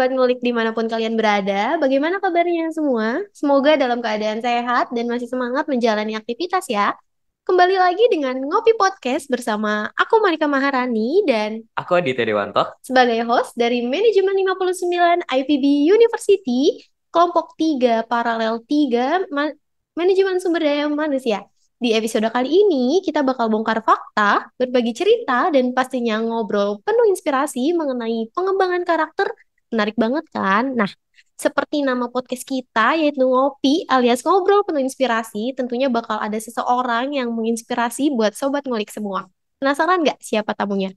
Sobat Ngulik dimanapun kalian berada, bagaimana kabarnya semua? Semoga dalam keadaan sehat dan masih semangat menjalani aktivitas ya. Kembali lagi dengan Ngopi Podcast bersama aku Marika Maharani dan Aku Aditya Dewanto. sebagai host dari Manajemen 59 IPB University, kelompok 3 paralel 3 Manajemen Sumber Daya Manusia. Di episode kali ini, kita bakal bongkar fakta, berbagi cerita, dan pastinya ngobrol penuh inspirasi mengenai pengembangan karakter. Menarik banget kan? Nah, seperti nama podcast kita, yaitu Ngopi alias Ngobrol Penuh Inspirasi, tentunya bakal ada seseorang yang menginspirasi buat Sobat Ngulik semua. Penasaran nggak siapa tamunya?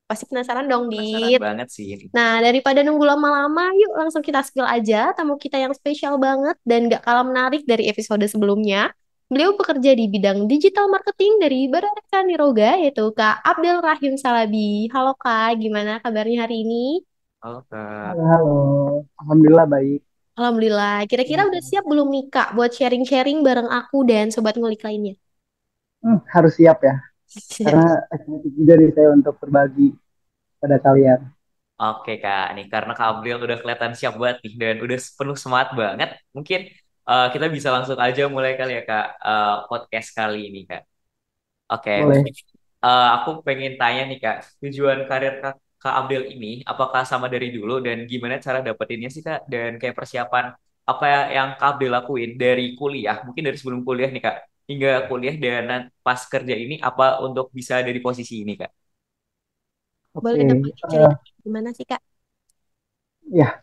Pasti penasaran dong, Penasaran Dit. banget sih ini. Nah, daripada nunggu lama-lama, yuk langsung kita spill aja tamu kita yang spesial banget dan gak kalah menarik dari episode sebelumnya. Beliau bekerja di bidang digital marketing dari Barata Niroga, yaitu Kak Abdel Rahim Salabi. Halo Kak, gimana kabarnya hari ini? Halo Kak. Halo, halo. Alhamdulillah baik. Alhamdulillah. Kira-kira udah siap belum nih Kak buat sharing-sharing bareng aku dan sobat ngulik lainnya? Harus siap ya, karena excited juga nih saya untuk berbagi pada kalian. Oke Kak, nih karena Kak Abril udah kelihatan siap banget nih dan udah penuh semangat banget. Mungkin kita bisa langsung aja mulai kali ya Kak podcast kali ini Kak. Oke, Boleh. mungkin aku pengen tanya nih Kak, tujuan karir Kak Abril ini apakah sama dari dulu dan gimana cara dapetinnya sih Kak? Dan kayak persiapan apa yang Kak Abril lakuin dari kuliah, mungkin dari sebelum kuliah nih Kak, hingga kuliah dan pas kerja ini apa untuk bisa ada di posisi ini Kak? Oke. Boleh dong cerita gimana sih Kak? Ya,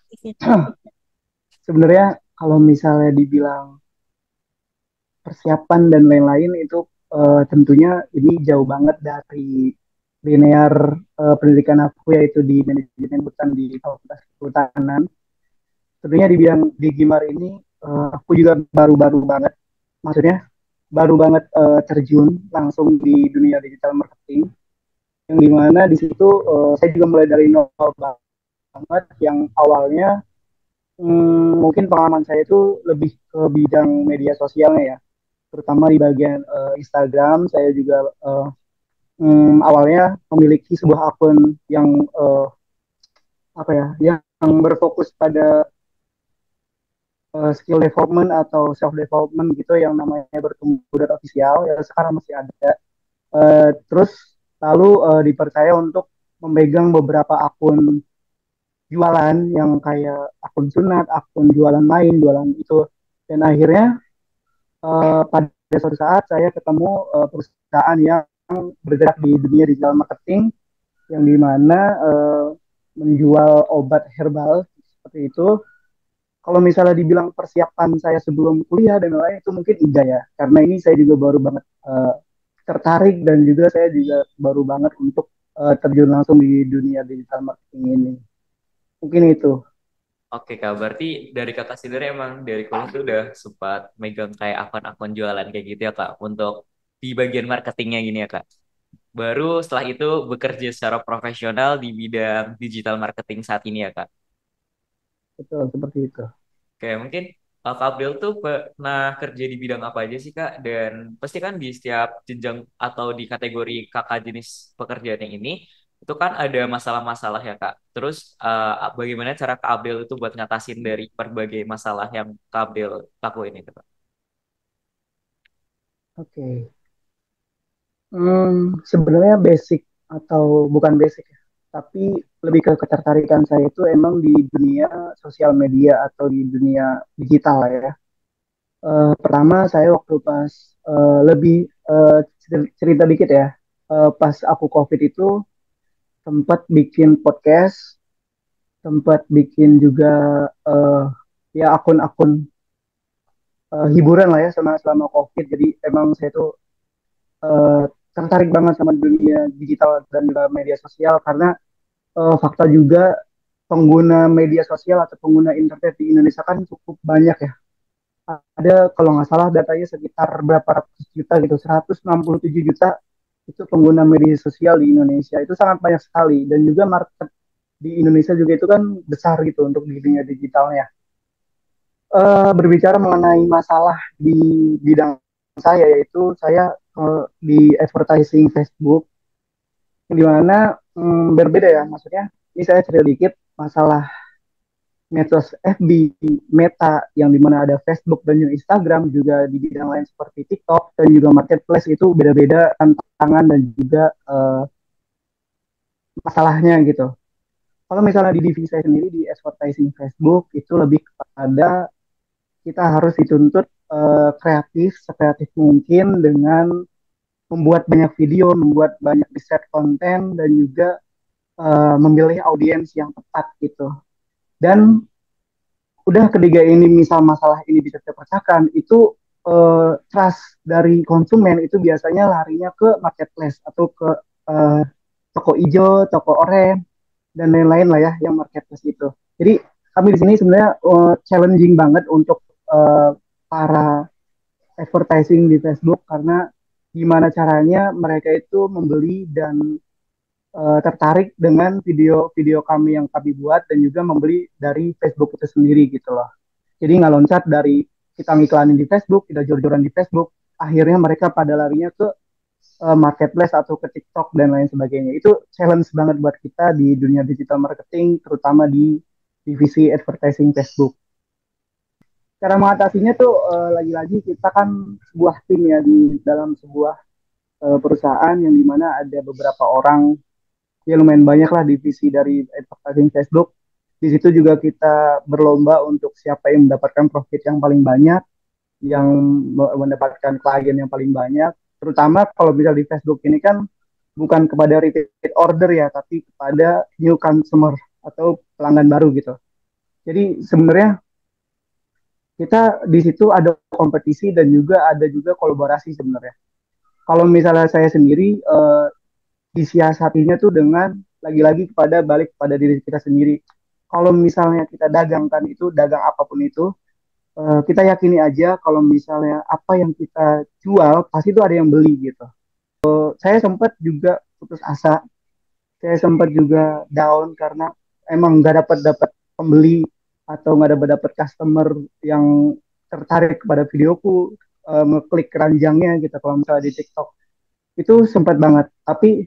sebenarnya kalau misalnya dibilang persiapan dan lain-lain itu tentunya ini jauh banget dari linear pendidikan aku yaitu di manajemen hutan di Fakultas Kehutanan. Tentunya di bidang di Gimar ini aku juga baru-baru banget, maksudnya baru banget terjun langsung di dunia digital marketing yang dimana di situ saya juga mulai dari nol banget yang awalnya mungkin pengalaman saya itu lebih ke bidang media sosialnya ya, terutama di bagian Instagram. Saya juga awalnya memiliki sebuah akun yang apa ya, yang berfokus pada skill development atau self development gitu yang namanya bertumbuh dan official ya, sekarang masih ada. Terus lalu dipercaya untuk memegang beberapa akun jualan yang kayak akun sunat, akun jualan lain, jualan itu. Dan akhirnya pada suatu saat saya ketemu perusahaan yang bergerak di dunia digital marketing yang dimana menjual obat herbal seperti itu. Kalau misalnya dibilang persiapan saya sebelum kuliah dan lain itu mungkin enggak ya, karena ini saya juga baru banget tertarik dan juga saya juga baru banget untuk terjun langsung di dunia digital marketing ini. Mungkin itu. Oke Kak, berarti dari Kakak sendiri emang dari kuliah tuh udah sempat megang kayak akun-akun jualan kayak gitu ya Kak, untuk di bagian marketingnya gini ya Kak. Baru setelah itu bekerja secara profesional di bidang digital marketing saat ini ya Kak. Betul, seperti itu. Oke, mungkin Kak Abdel tuh pernah kerja di bidang apa aja sih Kak? Dan pasti kan di setiap jenjang atau di kategori kakak jenis pekerjaan yang ini, itu kan ada masalah-masalah ya Kak. Terus bagaimana cara Kak Abdel itu buat ngatasin dari berbagai masalah yang Kak Abdel lakuin itu Kak? Oke. Sebenarnya basic atau bukan basic ya, tapi lebih ke ketertarikan saya itu emang di dunia sosial media atau di dunia digital lah ya. Pertama saya waktu pas lebih cerita dikit ya. Pas aku COVID itu sempat bikin podcast, sempat bikin juga eh, ya akun-akun hiburan lah ya selama COVID. Jadi emang saya tuh eh, tertarik banget sama dunia digital dan juga media sosial karena fakta juga pengguna media sosial atau pengguna internet di Indonesia kan cukup banyak ya. Ada kalau nggak salah datanya sekitar berapa ratus juta gitu, 167 juta itu pengguna media sosial di Indonesia. Itu sangat banyak sekali dan juga market di Indonesia juga itu kan besar gitu untuk di dunia digitalnya. Berbicara mengenai masalah di bidang saya yaitu saya di advertising Facebook di mana berbeda ya, maksudnya ini saya cerita dikit masalah medsos FB, Meta, yang dimana ada Facebook dan juga Instagram, juga di bidang lain seperti TikTok dan juga marketplace itu beda-beda tantangan dan juga masalahnya gitu. Kalau misalnya di divisi saya sendiri di advertising Facebook itu lebih kepada kita harus dituntut kreatif, sekreatif mungkin dengan membuat banyak video, membuat banyak riset konten dan juga memilih audiens yang tepat gitu. Dan udah ketiga ini misal masalah ini bisa terpecahkan, itu trust dari konsumen itu biasanya larinya ke marketplace atau ke eh, toko hijau, toko oranye dan lain-lain lah ya yang marketplace itu. Jadi kami di sini sebenarnya challenging banget untuk para advertising di Facebook karena gimana caranya mereka itu membeli dan tertarik dengan video-video kami yang kami buat dan juga membeli dari Facebook itu sendiri gitu loh. Jadi nggak loncat dari kita ngiklanin di Facebook, kita jor-joran di Facebook, akhirnya mereka pada larinya ke marketplace atau ke TikTok dan lain sebagainya. Itu challenge banget buat kita di dunia digital marketing, terutama di divisi advertising Facebook. Cara mengatasinya tuh lagi-lagi kita kan sebuah tim ya di dalam sebuah perusahaan yang dimana ada beberapa orang, ya lumayan banyak lah divisi dari advertising Facebook. Di situ juga kita berlomba untuk siapa yang mendapatkan profit yang paling banyak, yang mendapatkan klien yang paling banyak. Terutama kalau bisa di Facebook ini kan bukan kepada repeat order ya, tapi kepada new customer atau pelanggan baru gitu. Jadi sebenarnya kita di situ ada kompetisi dan juga ada juga kolaborasi sebenarnya. Kalau misalnya saya sendiri disiasatinya tuh dengan lagi-lagi kepada balik kepada diri kita sendiri. Kalau misalnya kita dagangkan itu, dagang apapun itu, kita yakini aja kalau misalnya apa yang kita jual pasti itu ada yang beli gitu. Saya sempat juga putus asa, saya sempat juga down karena emang nggak dapat dapat pembeli atau nggak dapat dapat customer yang tertarik kepada videoku, ngeklik keranjangnya gitu kalau misalnya di TikTok itu sempat banget. Tapi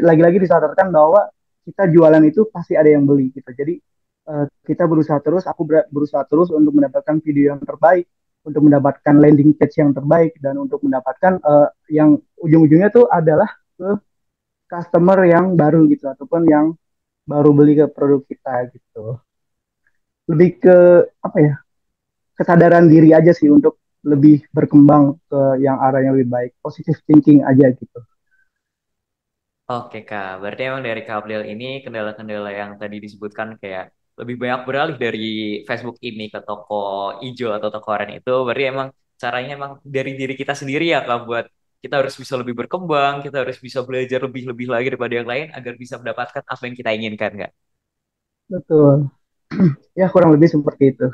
lagi-lagi disadarkan bahwa kita jualan itu pasti ada yang beli gitu. Jadi kita berusaha terus, aku berusaha terus untuk mendapatkan video yang terbaik, untuk mendapatkan landing page yang terbaik dan untuk mendapatkan yang ujung-ujungnya tuh adalah ke customer yang baru gitu ataupun yang baru beli ke produk kita gitu. Lebih ke apa ya? Kesadaran diri aja sih untuk lebih berkembang ke yang arah yang lebih baik, positive thinking aja gitu. Oke Kak, berarti emang dari Kak Abdel ini kendala-kendala yang tadi disebutkan kayak lebih banyak beralih dari Facebook ini ke toko hijau atau toko oranye itu, berarti emang caranya emang dari diri kita sendiri ya Kak, buat kita harus bisa lebih berkembang, kita harus bisa belajar lebih-lebih lagi daripada yang lain agar bisa mendapatkan apa yang kita inginkan Kak. Betul. Ya kurang lebih seperti itu.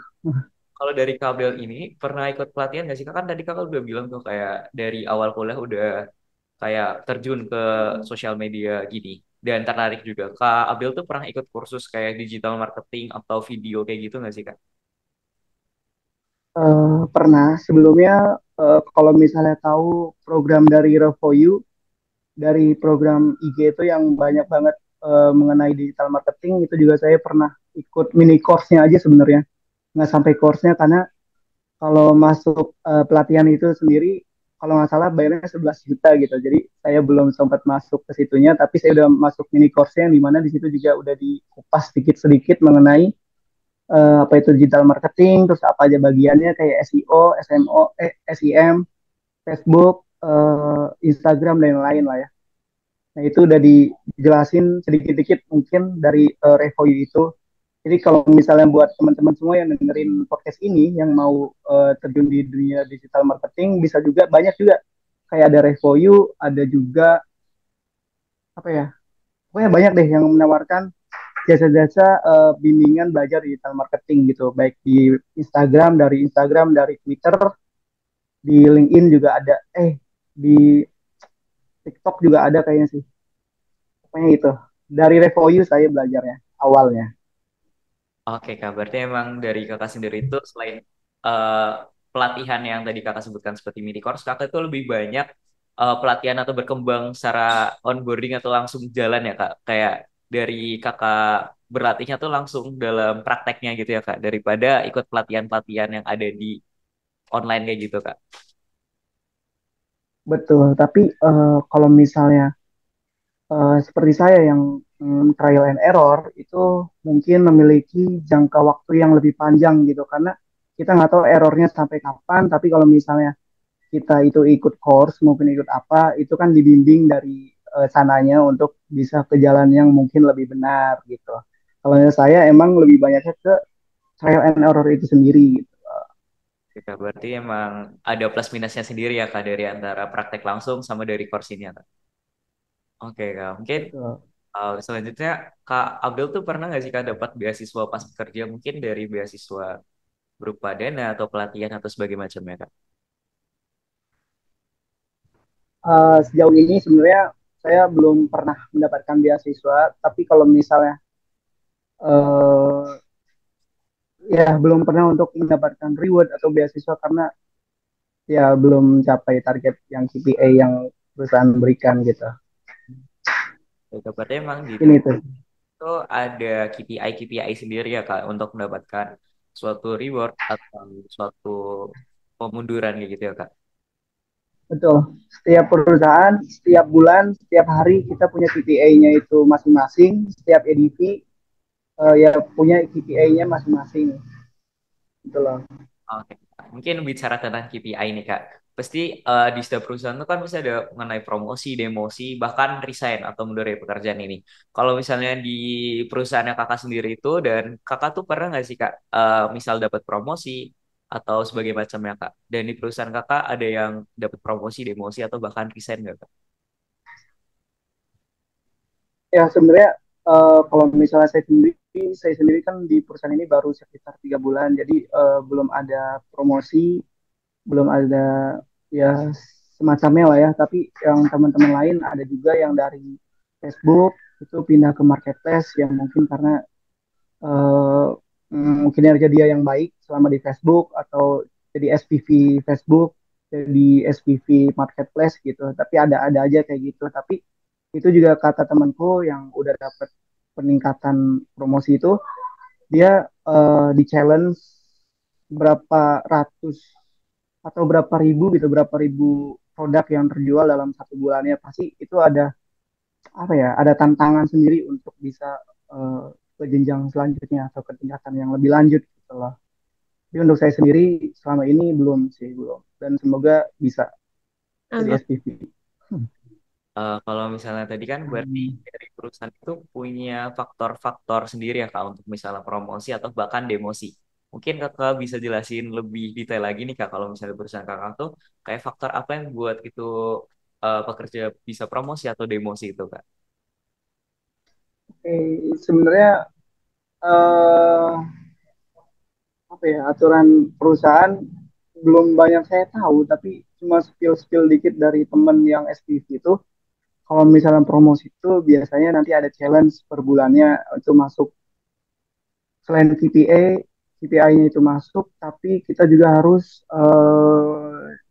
Kalau dari Kak Abdel ini pernah ikut pelatihan nggak sih Kak? Kan tadi Kakak udah bilang tuh kayak dari awal kuliah udah kayak terjun ke sosial media gini dan tertarik juga. Kak Abel tuh pernah ikut kursus kayak digital marketing atau video kayak gitu nggak sih Kak? Pernah sebelumnya kalau misalnya tahu program dari Revoyu, dari program IG itu yang banyak banget mengenai digital marketing, itu juga saya pernah ikut mini course-nya aja sebenarnya. Nggak sampai course-nya karena kalau masuk pelatihan itu sendiri, kalau nggak salah bayarnya 11 juta gitu. Jadi saya belum sempat masuk ke situnya, tapi saya udah masuk mini course-nya yang dimana di situ juga udah dikupas sedikit-sedikit mengenai apa itu digital marketing, terus apa aja bagiannya kayak SEO, SMO, SEM, Facebook, Instagram dan lain-lain lah ya. Nah itu udah dijelasin sedikit-sedikit mungkin dari review itu. Jadi kalau misalnya buat teman-teman semua yang dengerin podcast ini yang mau terjun di dunia digital marketing bisa juga banyak juga kayak ada review, ada juga apa ya, pokoknya banyak deh yang menawarkan jasa-jasa bimbingan belajar digital marketing gitu, baik di Instagram, dari Twitter, di LinkedIn juga ada, di TikTok juga ada kayaknya sih. Pokoknya itu. Dari review saya belajarnya awalnya. Oke Kak, berarti emang dari Kakak sendiri itu selain eh, pelatihan yang tadi Kakak sebutkan seperti mini course, Kakak itu lebih banyak pelatihan atau berkembang secara onboarding atau langsung jalan ya Kak, kayak dari kakak berlatihnya tuh langsung dalam prakteknya gitu ya kak, daripada ikut pelatihan-pelatihan yang ada di online kayak gitu kak. Betul. Tapi kalau misalnya seperti saya yang trial and error itu mungkin memiliki jangka waktu yang lebih panjang gitu karena kita nggak tahu errornya sampai kapan. Tapi kalau misalnya kita itu ikut course maupun ikut apa itu kan dibimbing dari sananya untuk bisa ke jalan yang mungkin lebih benar gitu. Kalau saya emang lebih banyaknya ke trial and error itu sendiri gitu. Kita berarti emang ada plus minusnya sendiri ya kak dari antara praktek langsung sama dari course ini ya kak. Oke kak, mungkin Betul. selanjutnya Kak Abdul tuh pernah nggak sih Kak dapat beasiswa pas bekerja mungkin dari beasiswa berupa dana atau pelatihan atau sebagainya macamnya Kak? Sejauh ini sebenarnya saya belum pernah mendapatkan beasiswa, tapi kalau misalnya eh, ya belum pernah untuk mendapatkan reward atau beasiswa karena ya belum mencapai target yang KPI yang perusahaan berikan gitu. Oke, berarti emang di Ini tuh. itu ada KPI sendiri ya Kak untuk mendapatkan suatu reward atau suatu pemunduran kayak gitu ya Kak? Betul. Setiap perusahaan, setiap bulan, setiap hari kita punya KPI-nya itu masing-masing. Setiap EDP ya punya KPI-nya masing-masing. Gitu loh. Oke, mungkin bicara tentang KPI nih Kak. Pasti di setiap perusahaan itu kan bisa ada mengenai promosi, demosi, bahkan resign atau mundur dari pekerjaan ini. Kalau misalnya di perusahaannya Kakak sendiri itu dan Kakak tuh pernah nggak sih Kak, misal dapat promosi atau sebagai macamnya Kak? Dan di perusahaan Kakak ada yang dapat promosi, demosi atau bahkan resign nggak Kak? Ya sebenarnya kalau misalnya saya sendiri kan di perusahaan ini baru sekitar 3 bulan, jadi belum ada promosi, belum ada ya semacamnya lah ya. Tapi yang teman-teman lain ada juga yang dari Facebook itu pindah ke marketplace yang mungkin karena eh, kinerja dia yang baik selama di Facebook atau jadi SPV Facebook, jadi SPV marketplace gitu. Tapi ada aja kayak gitu. Tapi itu juga kata temanku yang udah dapat peningkatan promosi itu, dia di challenge berapa ratus atau berapa ribu gitu, berapa ribu produk yang terjual dalam 1 bulannya. Pasti itu ada apa ya, ada tantangan sendiri untuk bisa eh, ke jenjang selanjutnya atau ke tingkatan yang lebih lanjut gitu loh. Jadi untuk saya sendiri selama ini belum sih, belum. Dan semoga bisa jadi Amin. SPV. Kalau misalnya tadi kan berarti dari perusahaan itu punya faktor-faktor sendiri ya Kak untuk misalnya promosi atau bahkan demosi. Mungkin Kakak bisa jelasin lebih detail lagi nih Kak kalau misalnya perusahaan Kakak tuh kayak faktor apa yang buat itu pekerja bisa promosi atau demosi itu Kak? Oke, sebenarnya eh, apa ya, aturan perusahaan belum banyak saya tahu, tapi cuma spill-spill dikit dari temen yang SPV itu. Kalau misalnya promosi itu biasanya nanti ada challenge per bulannya itu masuk. Selain KPI, KPI-nya itu masuk, tapi kita juga harus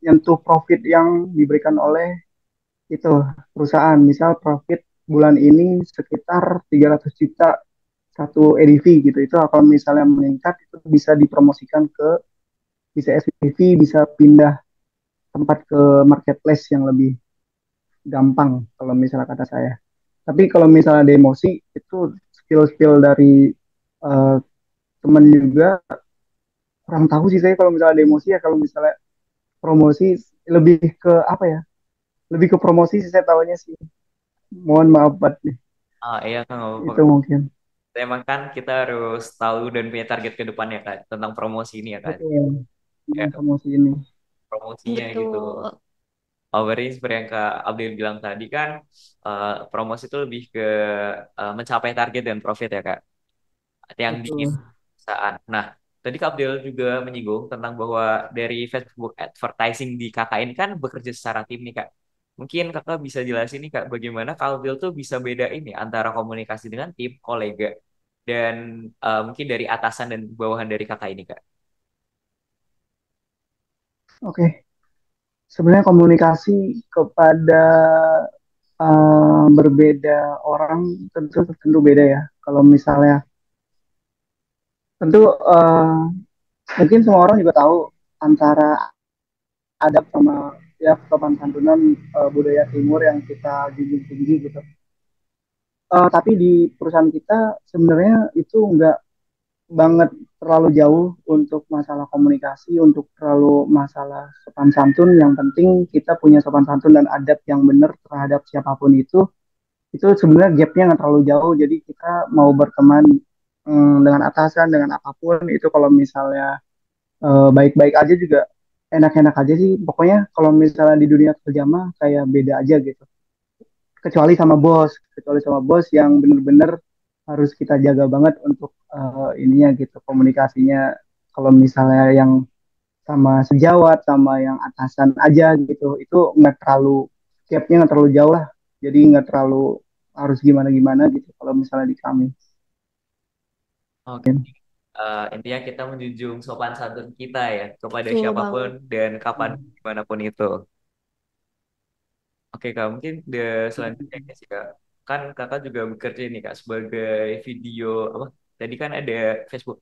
nyentuh profit yang diberikan oleh itu perusahaan. Misal profit bulan ini sekitar 300 juta satu EDV gitu. Itu kalau misalnya meningkat itu bisa dipromosikan ke, bisa SPV, bisa pindah tempat ke marketplace yang lebih gampang kalau misalnya kata saya. Tapi kalau misalnya demosi itu skill-skill dari uh, temen juga kurang tahu sih saya kalau misalnya demosi ya. Kalau misalnya promosi lebih ke apa ya, lebih ke promosi sih saya tahunya sih. Mohon maaf Pak, Iya kan nggak apa-apa. itu mungkin. Emang kan kita harus tahu dan punya target ke depannya Kak tentang promosi ini ya Kak. Betul, Ya, dengan promosi ini. promosinya gitu. Betul. Oh, berarti seperti yang Kak Abdul bilang tadi kan promosi itu lebih ke mencapai target dan profit ya Kak. Yang di Betul. perusahaan. Nah, tadi Kak Abdul juga menyinggung tentang bahwa dari Facebook advertising di kakak ini kan bekerja secara tim nih Kak. Mungkin Kakak bisa jelasin nih Kak, bagaimana Kak Abdul tuh bisa beda ini antara komunikasi dengan tim, kolega, dan mungkin dari atasan dan bawahan dari kakak ini Kak. Oke, sebenarnya komunikasi kepada berbeda orang tentu tentu beda ya. Kalau misalnya tentu mungkin semua orang juga tahu antara adab sama ya sopan santunan budaya timur yang kita junjung tinggi gitu. Tapi di perusahaan kita sebenarnya itu nggak banget terlalu jauh untuk masalah komunikasi, untuk terlalu masalah sopan santun. Yang penting kita punya sopan santun dan adab yang benar terhadap siapapun itu sebenarnya gapnya nggak terlalu jauh. Jadi kita mau berteman dengan atasan, dengan apapun itu kalau misalnya baik-baik aja juga enak-enak aja sih. Pokoknya kalau misalnya di dunia kerja mah kayak beda aja gitu. Kecuali sama bos yang bener-bener harus kita jaga banget untuk ininya gitu komunikasinya. Kalau misalnya yang sama sejawat sama yang atasan aja gitu, itu nggak terlalu gapnya nggak terlalu jauh lah. Jadi nggak terlalu harus gimana-gimana gitu kalau misalnya di kami. Oke. Intinya kita menjunjung sopan santun kita ya kepada Betul siapapun banget. dan kapan dimanapun itu. Oke kak, mungkin selanjutnya sih kak, kan kakak juga bekerja nih kak sebagai video apa? Tadi kan ada Facebook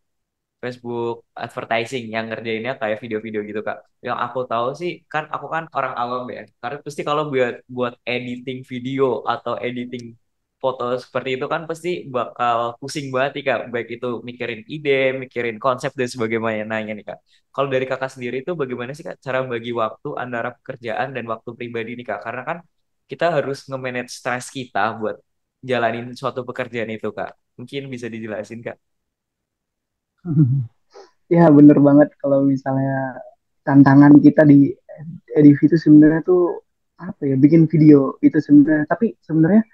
Facebook advertising yang ngerjainnya kayak video-video gitu Kak. Yang aku tahu sih kan aku kan orang awam ya. Karena pasti kalau buat buat editing video atau editing foto seperti itu kan pasti bakal pusing banget nih Kak. Baik itu mikirin ide, mikirin konsep dan sebagainya nih Kak. Kalau dari Kakak sendiri itu bagaimana sih Kak cara bagi waktu antara pekerjaan dan waktu pribadi nih Kak? Karena kan kita harus nge-manage stres kita buat jalanin suatu pekerjaan itu Kak. Mungkin bisa dijelasin Kak. Ya bener banget kalau misalnya tantangan kita di EDV itu sebenarnya tuh apa ya bikin video itu sebenarnya. Tapi sebenarnya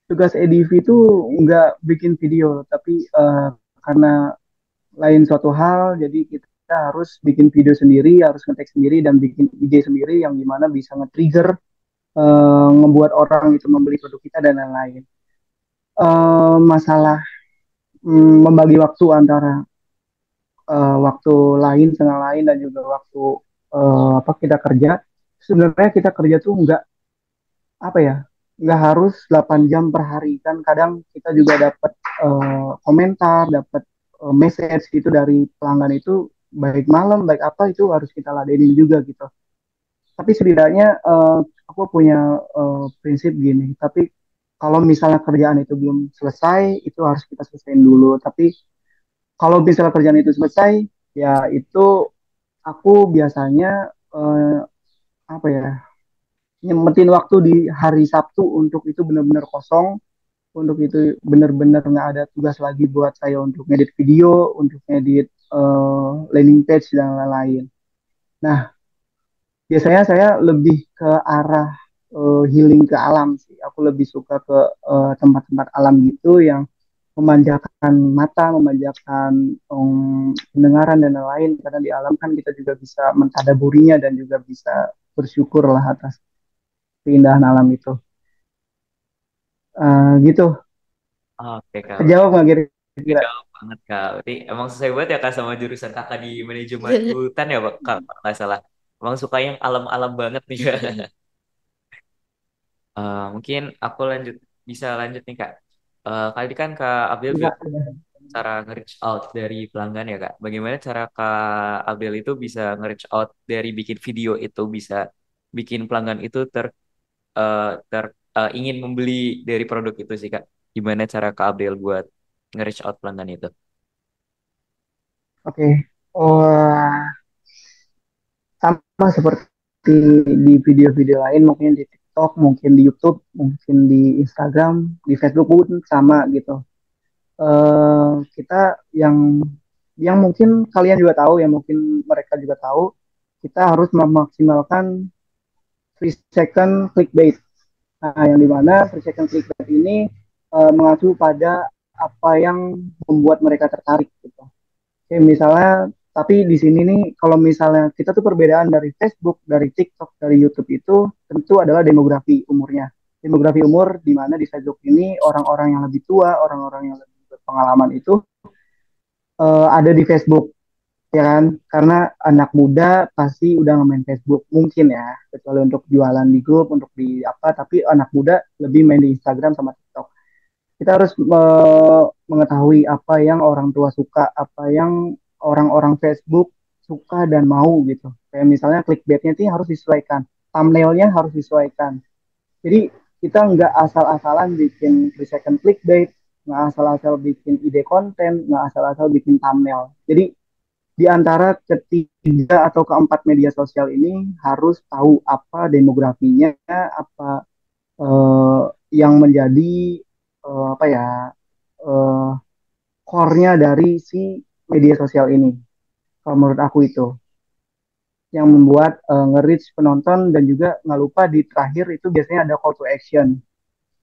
tugas EDV itu nggak bikin video, tapi karena lain suatu hal, jadi kita harus bikin video sendiri, harus ngetek sendiri dan bikin ide sendiri yang gimana bisa nge-trigger, ngebuat orang itu membeli produk kita dan lain-lain. Masalah membagi waktu antara waktu lain, setengah lain dan juga waktu apa kita kerja. Sebenarnya kita kerja tuh nggak apa ya, nggak harus 8 jam per hari kan. Kadang kita juga dapat komentar, dapat message gitu dari pelanggan itu baik malam, baik apa itu harus kita ladenin juga gitu. Tapi setidaknya aku punya prinsip gini. Tapi kalau misalnya kerjaan itu belum selesai, itu harus kita selesaiin dulu. Tapi kalau misalnya kerjaan itu selesai, ya itu aku biasanya apa ya nyempetin waktu di hari Sabtu untuk itu benar-benar kosong, untuk itu benar-benar nggak ada tugas lagi buat saya untuk ngedit video, untuk ngedit landing page dan lain-lain. Nah, biasanya saya lebih ke arah healing ke alam sih. Aku lebih suka ke tempat-tempat alam gitu yang memanjakan mata, memanjakan pendengaran dan lain-lain. Karena di alam kan kita juga bisa mentadaburinya dan juga bisa bersyukur lah atas keindahan alam itu. Gitu. Oke Kak. Kejawab nggak kira-kira? Jauh banget Kak. Berarti emang sesuai banget ya Kak sama jurusan Kakak di manajemen hutan ya Pak, Kak, kalau nggak salah. Emang suka yang alam-alam banget nih Kak. Mungkin aku bisa lanjut nih Kak. Kali kan Kak Abdul Enggak. bilang cara nge-reach out dari pelanggan ya Kak. Bagaimana cara Kak Abdul itu bisa nge-reach out dari bikin video itu bisa bikin pelanggan itu eh, ter ingin membeli dari produk itu sih Kak. Gimana cara Kak Abdul buat nge-reach out pelanggan itu? Oke. Oh, sama seperti di video-video lain, mungkin di TikTok, mungkin di YouTube, mungkin di Instagram, di Facebook pun sama gitu. Kita yang mungkin kalian juga tahu, yang mungkin mereka juga tahu, kita harus memaksimalkan 3 second clickbait. Nah, yang dimana 3 second clickbait ini mengacu pada apa yang membuat mereka tertarik gitu. Oke, misalnya, tapi di sini nih, kalau misalnya kita tuh perbedaan dari Facebook, dari TikTok, dari YouTube itu tentu adalah demografi umurnya. Demografi umur di mana di Facebook ini orang-orang yang lebih tua, orang-orang yang lebih berpengalaman itu ada di Facebook. ya kan? Karena anak muda pasti udah ngemain Facebook mungkin ya, kecuali untuk jualan di grup, untuk di apa, tapi anak muda lebih main di Instagram sama TikTok. Kita harus mengetahui apa yang orang tua suka, apa yang orang-orang Facebook suka dan mau gitu. Kayak misalnya clickbaitnya itu harus disesuaikan, thumbnailnya harus disesuaikan. Jadi kita nggak asal-asalan bikin 3 second clickbait, nggak asal-asal bikin ide konten, nggak asal-asal bikin thumbnail. Jadi di antara ketiga atau keempat media sosial ini harus tahu apa demografinya, apa eh, yang menjadi apa ya eh, core-nya dari si media sosial ini. Kalau menurut aku itu yang membuat nge-reach penonton dan juga nggak lupa di terakhir itu biasanya ada call to action.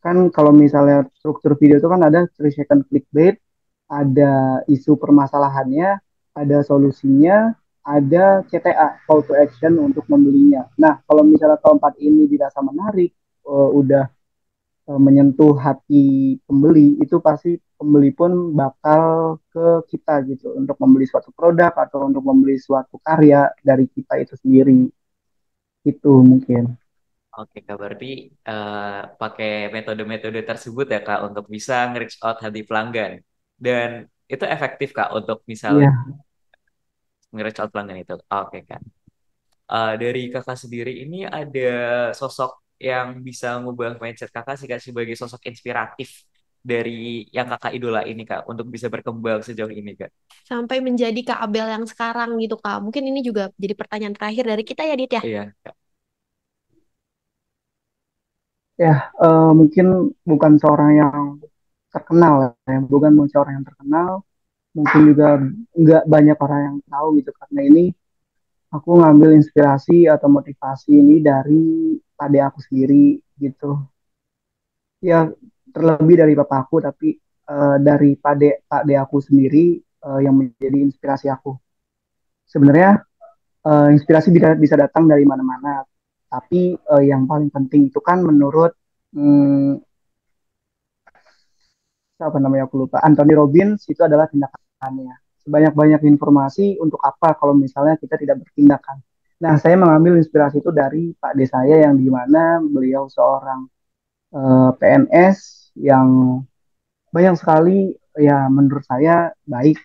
Kan kalau misalnya struktur video itu kan ada 3 second clickbait, ada isu permasalahannya, ada solusinya, ada CTA, call to action untuk membelinya. Nah, kalau misalnya keempat ini dirasa menarik, udah menyentuh hati pembeli, itu pasti pembeli pun bakal ke kita gitu untuk membeli suatu produk atau untuk membeli suatu karya dari kita itu sendiri. Itu mungkin. Oke Kak, berarti eh, pakai metode-metode tersebut ya Kak untuk bisa nge-reach out hati pelanggan. Dan itu efektif Kak untuk misalnya Iya, nge-reach out pelanggan itu. Oke Kak. Dari Kakak sendiri ini ada sosok yang bisa ngubah mindset Kakak sih Kak sebagai sosok inspiratif dari yang Kakak idola ini Kak untuk bisa berkembang sejauh ini Kak. Sampai menjadi Kak Abel yang sekarang gitu Kak. Mungkin ini juga jadi pertanyaan terakhir dari kita ya Dit ya. Iya Kak. ya mungkin bukan seorang yang terkenal ya, bukan seorang yang terkenal, mungkin juga nggak banyak orang yang tahu gitu karena ini aku ngambil inspirasi atau motivasi ini dari adik aku sendiri gitu. Ya terlebih dari papaku tapi dari pade aku sendiri yang menjadi inspirasi aku. Sebenarnya inspirasi bisa bisa datang dari mana-mana, tapi yang paling penting itu kan menurut hmm, apa namanya aku lupa, Anthony Robbins itu adalah tindakannya. Sebanyak-banyak informasi untuk apa kalau misalnya kita tidak bertindakan. Nah, saya mengambil inspirasi itu dari Pak D saya yang di mana beliau seorang PNS yang banyak sekali ya menurut saya baik,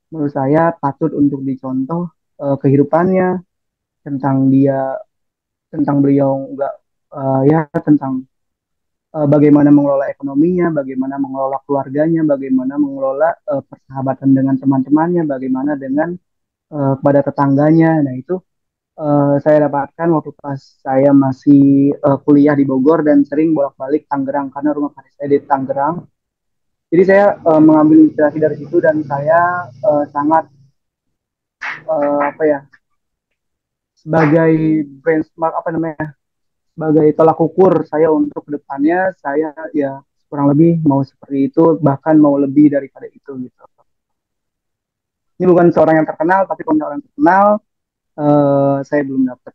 menurut saya patut untuk dicontoh kehidupannya tentang dia, tentang beliau nggak ya tentang bagaimana mengelola ekonominya, bagaimana mengelola keluarganya, bagaimana mengelola persahabatan dengan teman-temannya, bagaimana dengan kepada tetangganya. Nah itu saya dapatkan waktu pas saya masih kuliah di Bogor dan sering bolak-balik Tangerang karena rumah kakek saya di Tangerang. Jadi saya mengambil inspirasi dari situ dan saya sangat apa ya sebagai benchmark apa namanya sebagai tolak ukur saya untuk kedepannya saya ya kurang lebih mau seperti itu bahkan mau lebih daripada itu gitu. Ini bukan seorang yang terkenal tapi kalau orang yang terkenal saya belum dapat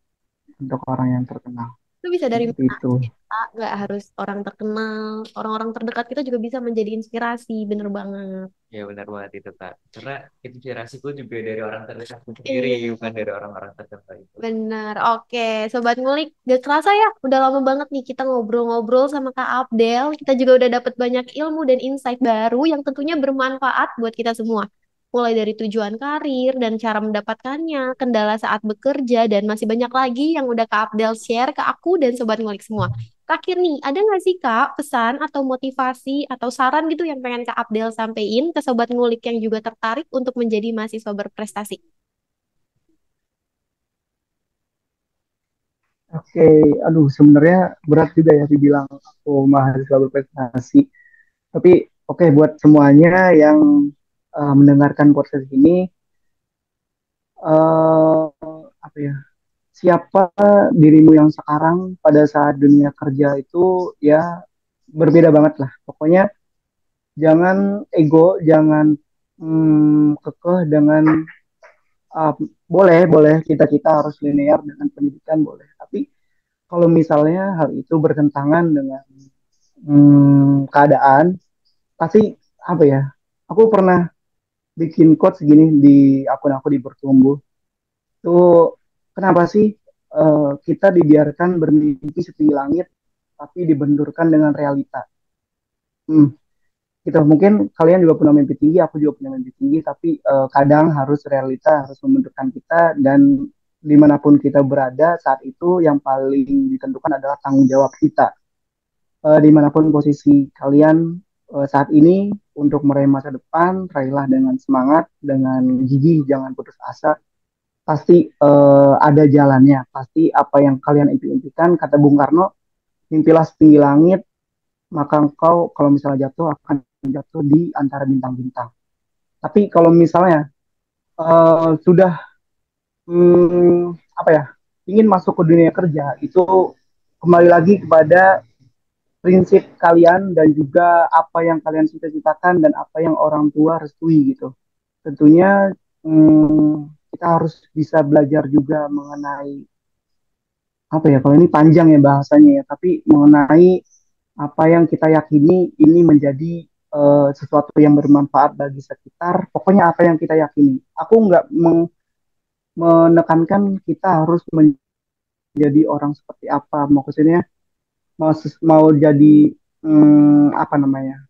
untuk orang yang terkenal Itu bisa dari seperti mana itu. aja, Kak. Nggak harus orang terkenal. Orang-orang terdekat kita juga bisa menjadi inspirasi. Bener banget. Ya benar banget itu Kak. Karena inspirasiku juga dari orang terdekatku sendiri, Iya. bukan dari orang-orang tertentu itu. Bener, oke. Sobat Ngulik, gak kerasa ya, udah lama banget nih kita ngobrol-ngobrol sama Kak Abdel. Kita juga udah dapet banyak ilmu dan insight baru yang tentunya bermanfaat buat kita semua. Mulai dari tujuan karir dan cara mendapatkannya, kendala saat bekerja, dan masih banyak lagi yang udah Kak Abdel share ke aku dan Sobat Ngulik semua. Terakhir nih, ada nggak sih Kak pesan atau motivasi atau saran gitu yang pengen Kak Abdel sampein ke Sobat Ngulik yang juga tertarik untuk menjadi mahasiswa berprestasi? Oke, aduh sebenarnya berat juga ya dibilang aku mahasiswa berprestasi. Tapi oke buat semuanya yang mendengarkan podcast ini, apa ya? Siapa dirimu yang sekarang pada saat dunia kerja itu ya berbeda banget lah. Pokoknya jangan ego, jangan kekeh dengan uh, boleh boleh kita harus linear dengan pendidikan boleh. Tapi kalau misalnya hal itu bertentangan dengan keadaan, pasti apa ya? Aku pernah bikin quotes segini di akun aku di Bertumbuh. Tuh kenapa sih kita dibiarkan bermimpi setinggi langit tapi dibenturkan dengan realita? Hmm, gitu. Mungkin kalian juga punya mimpi tinggi, aku juga punya mimpi tinggi, tapi kadang harus realita harus membenturkan kita dan dimanapun kita berada saat itu yang paling ditentukan adalah tanggung jawab kita. Dimanapun posisi kalian saat ini untuk meraih masa depan, raihlah dengan semangat, dengan gigih, jangan putus asa. Pasti ada jalannya, pasti apa yang kalian impikan, kata Bung Karno, mimpilah setinggi langit, maka engkau kalau misalnya jatuh akan jatuh di antara bintang-bintang. Tapi kalau misalnya sudah apa ya, ingin masuk ke dunia kerja, itu kembali lagi kepada prinsip kalian dan juga apa yang kalian cita-citakan dan apa yang orang tua restui gitu. Tentunya kita harus bisa belajar juga mengenai apa ya, kalau ini panjang ya bahasanya ya, tapi mengenai apa yang kita yakini ini menjadi sesuatu yang bermanfaat bagi sekitar. Pokoknya apa yang kita yakini. Aku nggak menekankan kita harus menjadi orang seperti apa. Maksudnya mau jadi apa namanya?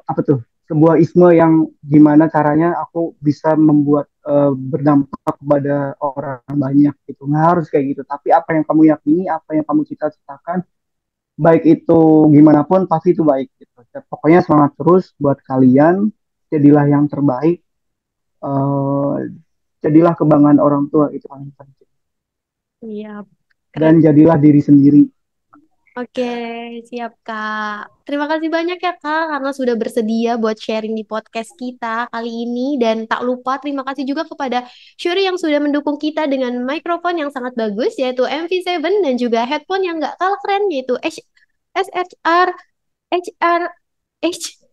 Apa tuh? Sebuah isme yang gimana caranya aku bisa membuat berdampak kepada orang banyak gitu. Nggak harus kayak gitu. Tapi apa yang kamu yakini, apa yang kamu cita-citakan, baik itu gimana pun pasti itu baik gitu. Pokoknya semangat terus buat kalian, jadilah yang terbaik, eh, jadilah kebanggaan orang tua itu paling penting. Iya, Dan keren. jadilah diri sendiri. Oke, siap Kak. Terima kasih banyak ya Kak karena sudah bersedia buat sharing di podcast kita kali ini. Dan tak lupa terima kasih juga kepada Shuri yang sudah mendukung kita dengan mikrofon yang sangat bagus yaitu MV7 dan juga headphone yang nggak kalah keren yaitu SHR HR H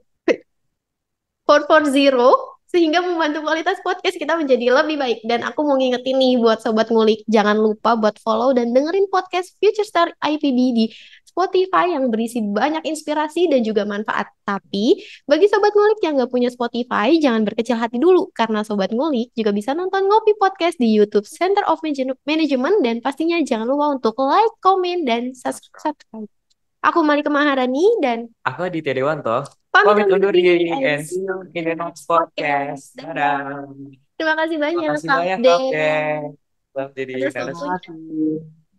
440 sehingga membantu kualitas podcast kita menjadi lebih baik. Dan aku mau ngingetin nih buat Sobat Ngulik, jangan lupa buat follow dan dengerin podcast Future Star IPB di Spotify yang berisi banyak inspirasi dan juga manfaat. Tapi bagi Sobat Ngulik yang nggak punya Spotify, jangan berkecil hati dulu karena Sobat Ngulik juga bisa nonton Ngopi Podcast di YouTube Center of Management dan pastinya jangan lupa untuk like, comment, dan subscribe. Aku Malika Maharani dan Aku Aditya Dewanto. pamit Pamit undur undur diri diri and and see see you you in in the the next next podcast. podcast. Dadah. Dadah. Terima kasih Terima banyak, kasih Kak banyak, Kak Den. Den. Selamat jadi Atas Terima narasumber. waktunya. kasih.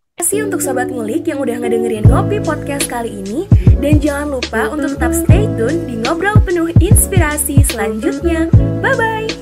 Terima kasih untuk Sobat Ngulik yang udah ngedengerin Ngopi Podcast kali ini. Dan jangan lupa untuk tetap stay tune di Ngobrol Penuh Inspirasi selanjutnya. Bye-bye!